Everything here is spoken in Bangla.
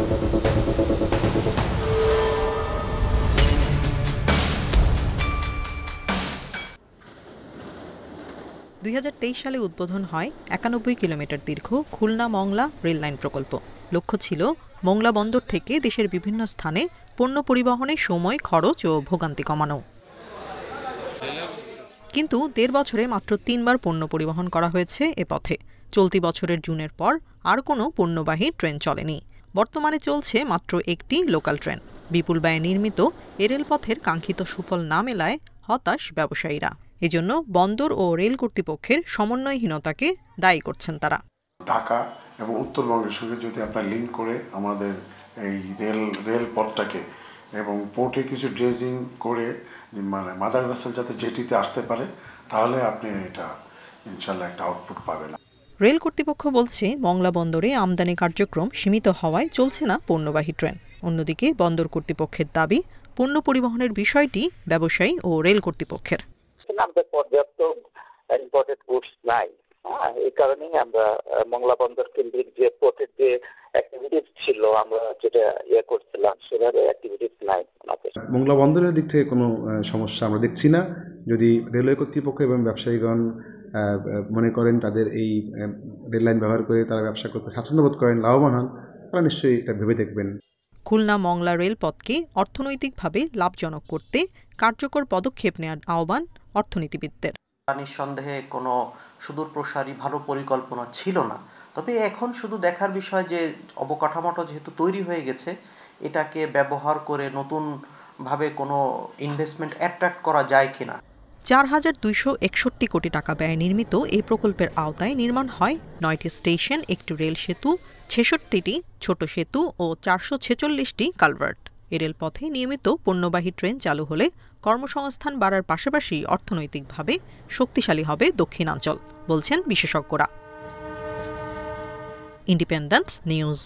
2023 সালে উদ্বোধন হয় 91 কিলোমিটার দীর্ঘ খুলনা-মংলা রেললাইন প্রকল্প। লক্ষ্য ছিল মংলা বন্দর থেকে দেশের বিভিন্ন স্থানে পণ্য পরিবহনের সময়, খরচ ও ভোগান্তি কমানো। কিন্তু 1.5 বছরে মাত্র 3 বার পণ্য পরিবহন করা হয়েছে এ পথে। চলতি বছরের জুনের পর আর কোনো পণ্যবাহী ট্রেন চলেনি। বর্তমানে চলছে মাত্র একটি লোকাল ট্রেন। বিপুল ব্যয়ে নির্মিত এ রেলপথের কাঙ্ক্ষিত সুফল না মেলায় হতাশ ব্যবসায়ীরা। এজন্য বন্দর ও রেল কর্তৃপক্ষের সমন্বয়হীনতাকে দায়ী করছেন তারা। ঢাকা এবং উত্তরবঙ্গের সঙ্গে যদি আপনার লিঙ্ক করে আমাদের এই রেল পথটাকে এবং পোর্টে কিছু ড্রেজিং করে মানে মাদার ভেসেল যাতে জেটিতে আসতে পারে, তাহলে আপনি এটা ইনশাল্লাহ একটা আউটপুট পাবেন। রেল কর্তৃপক্ষ বলছে মংলা বন্দরে আমদানি কার্যক্রম সীমিত হওয়ায় চলছে না পণ্যবাহী ট্রেন। অন্যদিকে বন্দর কর্তৃপক্ষের দাবি, পণ্য পরিবহনের বিষয়টি ব্যবসায়ী ও রেল কর্তৃপক্ষের। আমাদের পর্যাপ্ত ইম্পোর্টেড গুডস নাই, এই কারণেই আমরা মংলা বন্দর কেন্দ্রিক যে পোর্টের যে অ্যাক্টিভিটিস ছিল, আমরা যেটা করছিলাম সেভাবে অ্যাক্টিভিটিস নাই। মংলা বন্দরের দিক থেকে কোনো সমস্যা আমরা দেখছি না। যদি রেলওয়ে কর্তৃপক্ষ এবং ব্যবসায়ীগণ মনে করেন তাদের এই রেললাইন ব্যবহার করে তারা ব্যবসা করতে স্বাচ্ছন্দ্যবোধ করেন, লাভবান হন, তারা নিশ্চয়ই এটা ভেবে দেখবেন। খুলনা-মংলা রেলপথকে অর্থনৈতিকভাবে লাভজনক করতে কার্যকর পদক্ষেপ নেওয়ার আহ্বান অর্থনীতিবিদদের। নিঃসন্দেহে কোনো সুদূরপ্রসারী ভালো পরিকল্পনা ছিল না, তবে এখন শুধু দেখার বিষয় যে অবকাঠামোটা যেহেতু তৈরি হয়ে গেছে, এটাকে ব্যবহার করে নতুনভাবে কোনো ইনভেস্টমেন্ট অ্যাট্রাক্ট করা যায় কিনা। 4,261 কোটি টাকা ব্যয়ে নির্মিত এই প্রকল্পের আওতায় নির্মাণ হয় 9টি স্টেশন, একটি রেল সেতু, 66টি ছোট সেতু ও 446টি কালভার্ট। এ রেলপথে নিয়মিত পণ্যবাহী ট্রেন চালু হলে কর্মসংস্থান বাড়ার পাশাপাশি অর্থনৈতিকভাবে শক্তিশালী হবে দক্ষিণাঞ্চল, বলছেন বিশেষজ্ঞরা। Independent news.